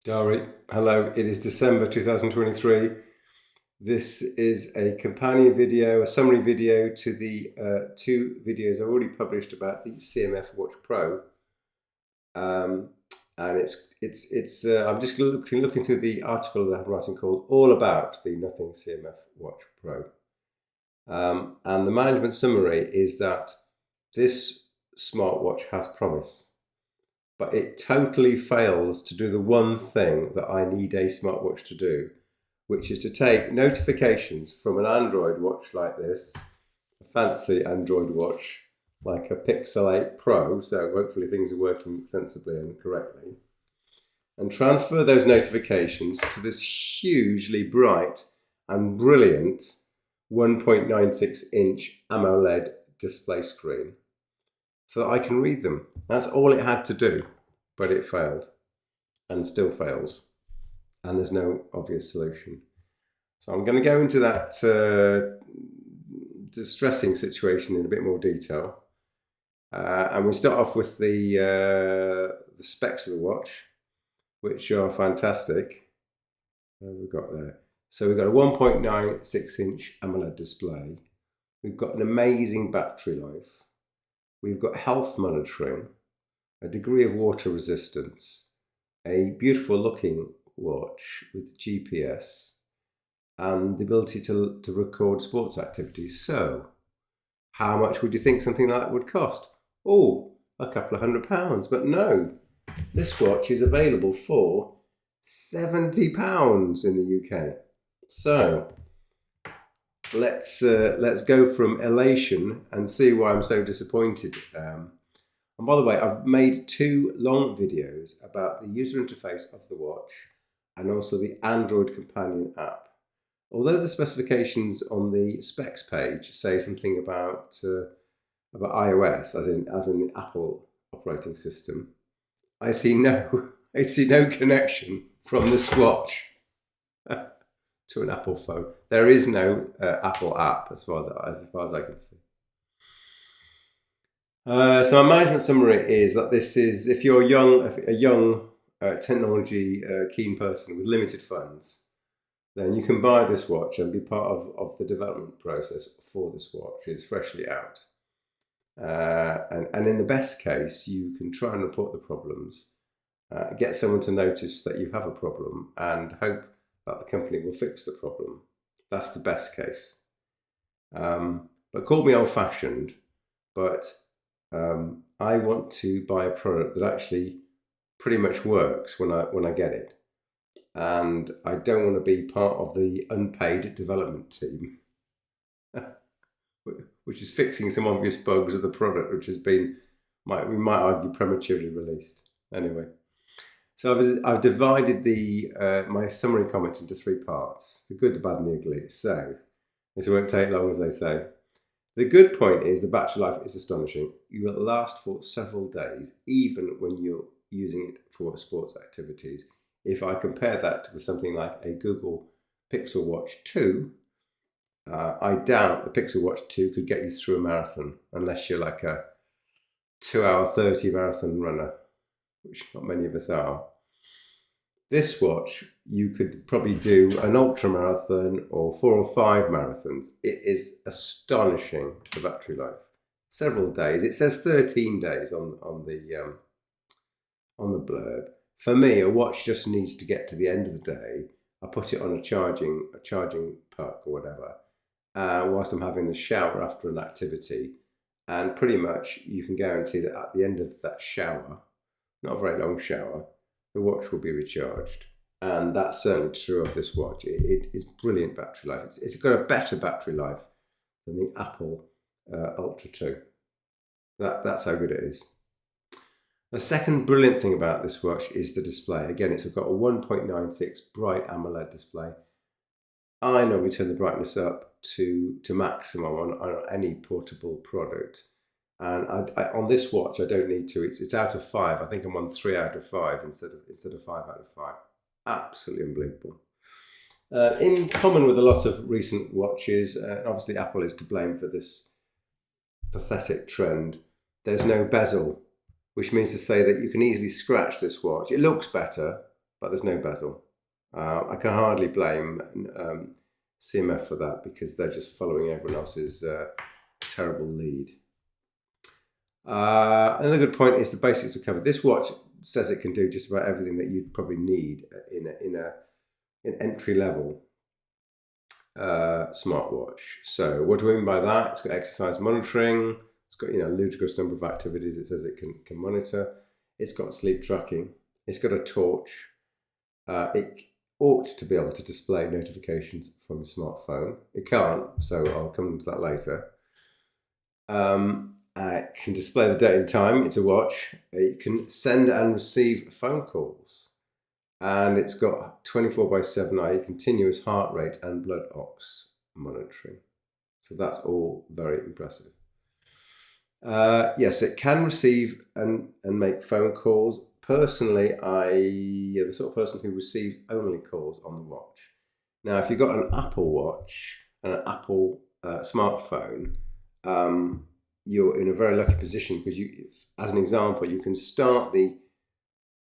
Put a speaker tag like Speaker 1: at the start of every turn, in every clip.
Speaker 1: Diary, hello, it is December 2023. This is a companion video, a summary video to the two videos I've already published about the CMF Watch Pro. And I'm just looking through the article that I'm writing called All About the Nothing CMF Watch Pro. And the management summary is that this smartwatch has promise, but it totally fails to do the one thing that I need a smartwatch to do, which is to take notifications from an Android watch like this, a fancy Android watch like a Pixel 8 Pro, so hopefully things are working sensibly and correctly, and transfer those notifications to this hugely bright and brilliant 1.96-inch AMOLED display screen so that I can read them. That's all it had to do, but it failed and still fails, and there's no obvious solution. So I'm going to go into that distressing situation in a bit more detail. And we start off with the specs of the watch, which are fantastic. What have we got there? So we've got a 1.96-inch AMOLED display. We've got an amazing battery life. We've got health monitoring, a degree of water resistance, a beautiful looking watch with GPS, and the ability to record sports activities. So how much would you think something like that would cost? Oh, a couple of £100, but no, this watch is available for £70 in the UK. So let's go from elation and see why I'm so disappointed. And by the way, I've made two long videos about the user interface of the watch and also the Android companion app. Although the specifications on the specs page say something about iOS, as in the Apple operating system, I see no connection from this watch to an Apple phone. There is no Apple app as far as I can see. So my management summary is that this is, if you're a young technology keen person with limited funds, then you can buy this watch and be part of the development process for this watch. It's freshly out. And in the best case, you can try and report the problems, get someone to notice that you have a problem, and hope that the company will fix the problem. That's the best case. But call me old-fashioned, but I want to buy a product that actually pretty much works when I get it. And I don't want to be part of the unpaid development team, which is fixing some obvious bugs of the product, which has been, we might argue, prematurely released. Anyway, so I've divided my summary comments into three parts: the good, the bad, and the ugly. So this won't take long, as they say. The good point is the battery life is astonishing. You will last for several days, even when you're using it for sports activities. If I compare that with something like a Google Pixel Watch 2, I doubt the Pixel Watch 2 could get you through a marathon, unless you're like a 2-hour 30 marathon runner, which not many of us are. This watch, you could probably do an ultra marathon or 4 or 5 marathons. It is astonishing, the battery life. Several days. It says 13 days on the blurb. For me, a watch just needs to get to the end of the day. I put it on a charging puck or whatever, whilst I'm having a shower after an activity, and pretty much you can guarantee that at the end of that shower, not a very long shower, the watch will be recharged. And that's certainly true of this watch. It is brilliant battery life. It's got a better battery life than the Apple Ultra 2. That's how good it is. The second brilliant thing about this watch is the display. Again, it's got a 1.96 bright AMOLED display. I normally turn the brightness up to maximum on any portable product. And on this watch, I don't need to. It's out of 5. I think I'm on 3 out of 5 instead of 5 out of 5. Absolutely unbelievable. In common with a lot of recent watches, obviously Apple is to blame for this pathetic trend. There's no bezel, which means to say that you can easily scratch this watch. It looks better, but there's no bezel. I can hardly blame CMF for that, because they're just following everyone else's terrible lead. Another good point is the basics are covered. This watch says it can do just about everything that you'd probably need in an entry level smartwatch. So what do we mean by that? It's got exercise monitoring. It's got a ludicrous number of activities it says it can monitor. It's got sleep tracking. It's got a torch. It ought to be able to display notifications from your smartphone. It can't, so I'll come to that later. It can display the date and time. It's a watch. It can send and receive phone calls. And it's got 24/7 continuous heart rate and blood ox monitoring. So that's all very impressive. Yes, it can receive and make phone calls. Personally, I am the sort of person who receives only calls on the watch. Now, if you've got an Apple Watch and an Apple smartphone, you're in a very lucky position, because as an example, you can start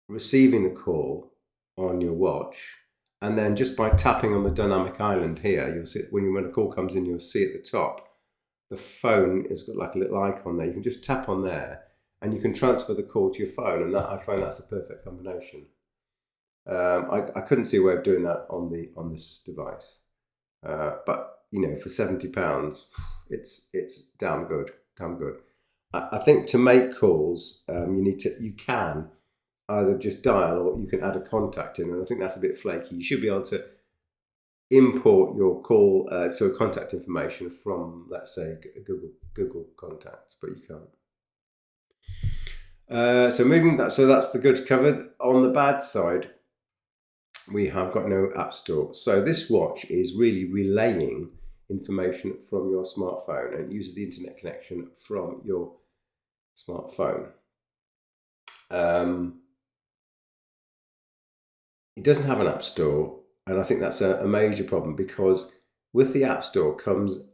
Speaker 1: receiving the call on your watch, and then just by tapping on the dynamic island here, you'll see when a call comes in, you'll see at the top the phone has got like a little icon there. You can just tap on there, and you can transfer the call to your phone, and I find that's the perfect combination. I couldn't see a way of doing that on this device, but for £70, it's damn good. I think to make calls, you can either just dial, or you can add a contact in, and I think that's a bit flaky. You should be able to import your call, contact information from, let's say, Google Contacts, but you can't. So that's the good covered. On the bad side, we have got no app store. So this watch is really relaying information from your smartphone, and uses the internet connection from your smartphone. It doesn't have an app store, and I think that's a major problem, because with the app store comes,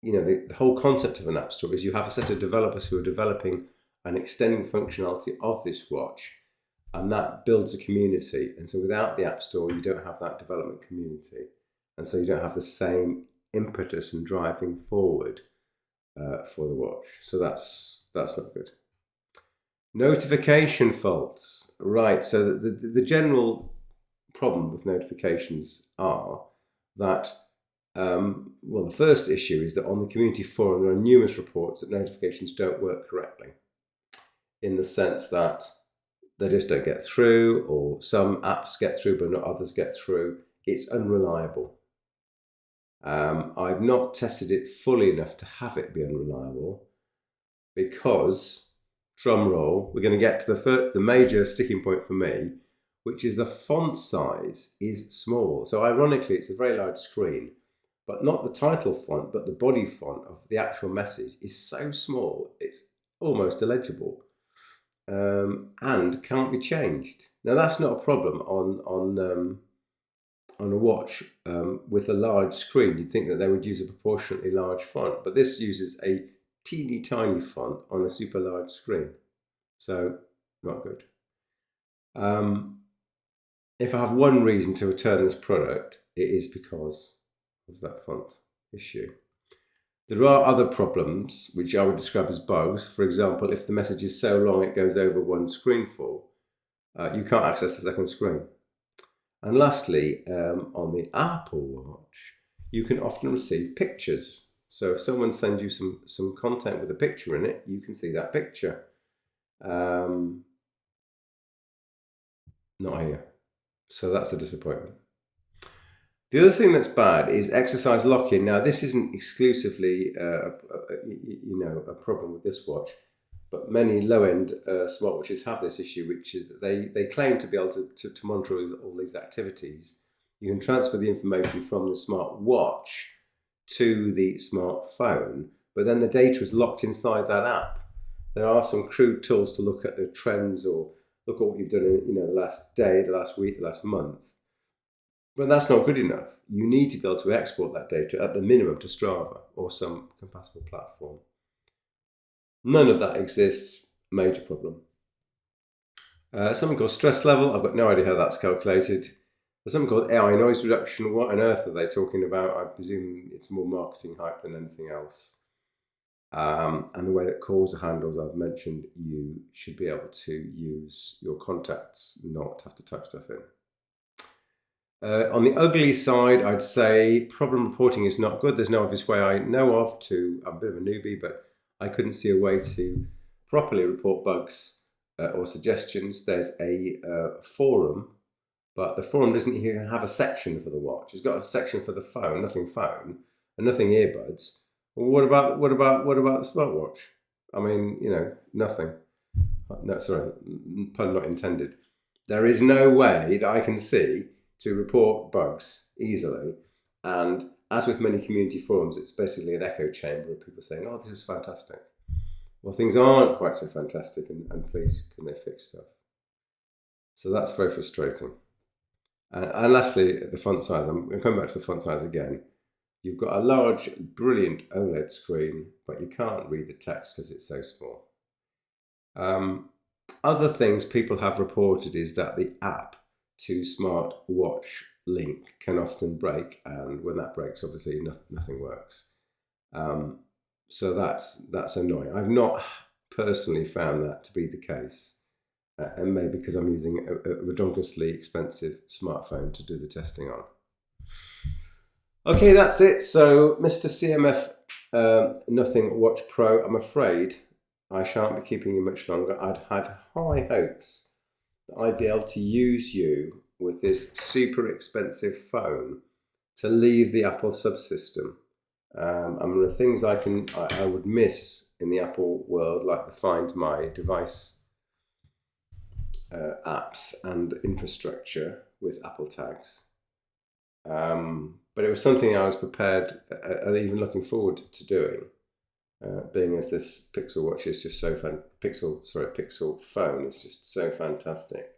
Speaker 1: the whole concept of an app store is you have a set of developers who are developing and extending functionality of this watch, and that builds a community. And so without the app store, you don't have that development community, and so you don't have the same impetus and driving forward for the watch. So that's not good. Notification faults. Right, so the general problem with notifications are that, the first issue is that on the community forum there are numerous reports that notifications don't work correctly, in the sense that they just don't get through, or some apps get through but not others get through. It's unreliable. I've not tested it fully enough to have it be unreliable, because, drum roll, we're going to get to the major sticking point for me, which is the font size is small. So ironically, it's a very large screen, but not the title font, but the body font of the actual message is so small, it's almost illegible, and can't be changed. Now, that's not a problem on a watch with a large screen. You'd think that they would use a proportionately large font, but this uses a teeny tiny font on a super large screen, so not good. If I have one reason to return this product, it is because of that font issue. There are other problems which I would describe as bugs. For example, if the message is so long it goes over one screenful, you can't access the second screen. And lastly, on the Apple Watch, you can often receive pictures. So if someone sends you some content with a picture in it, you can see that picture. Not here. So that's a disappointment. The other thing that's bad is exercise lock-in. Now, this isn't exclusively a problem with this watch, but many low-end smartwatches have this issue, which is that they claim to be able to monitor all these activities. You can transfer the information from the smartwatch to the smartphone, but then the data is locked inside that app. There are some crude tools to look at the trends, or look at what you've done in the last day, the last week, the last month. But that's not good enough. You need to be able to export that data at the minimum to Strava or some compatible platform. None of that exists. Major problem. Something called stress level. I've got no idea how that's calculated. There's something called AI noise reduction. What on earth are they talking about? I presume it's more marketing hype than anything else. And the way that calls are handled, I've mentioned, you should be able to use your contacts, not have to type stuff in. On the ugly side, I'd say problem reporting is not good. There's no obvious way I know of to, I'm a bit of a newbie, but I couldn't see a way to properly report bugs or suggestions. There's a forum, but the forum doesn't even have a section for the watch. It's got a section for the phone, nothing phone, and nothing earbuds. Well, what about the smartwatch? I mean, you know, nothing. No, sorry, pun not intended. There is no way that I can see to report bugs easily. And as with many community forums, it's basically an echo chamber of people saying, oh, this is fantastic. Well, things aren't quite so fantastic, and please, can they fix stuff? So that's very frustrating. And lastly, the font size. I'm coming back to the font size again. You've got a large, brilliant OLED screen, but you can't read the text because it's so small. Other things people have reported is that the app to smartwatch link can often break, and when that breaks, obviously nothing works. So that's annoying. I've not personally found that to be the case, and maybe because I'm using a redonkulously expensive smartphone to do the testing on. Okay, that's it. So, Mr. CMF Nothing Watch Pro, I'm afraid I shan't be keeping you much longer. I'd had high hopes that I'd be able to use you with this super expensive phone to leave the Apple subsystem. And the things I would miss in the Apple world, like the Find My Device apps and infrastructure with Apple tags. But it was something I was prepared and even looking forward to doing, being as this Pixel watch is just so Pixel phone is just so fantastic.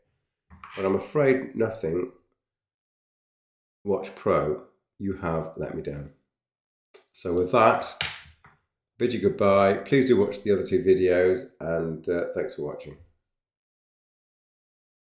Speaker 1: But I'm afraid Nothing Watch Pro, you have let me down. So with that, bid you goodbye. Please do watch the other two videos, and thanks for watching.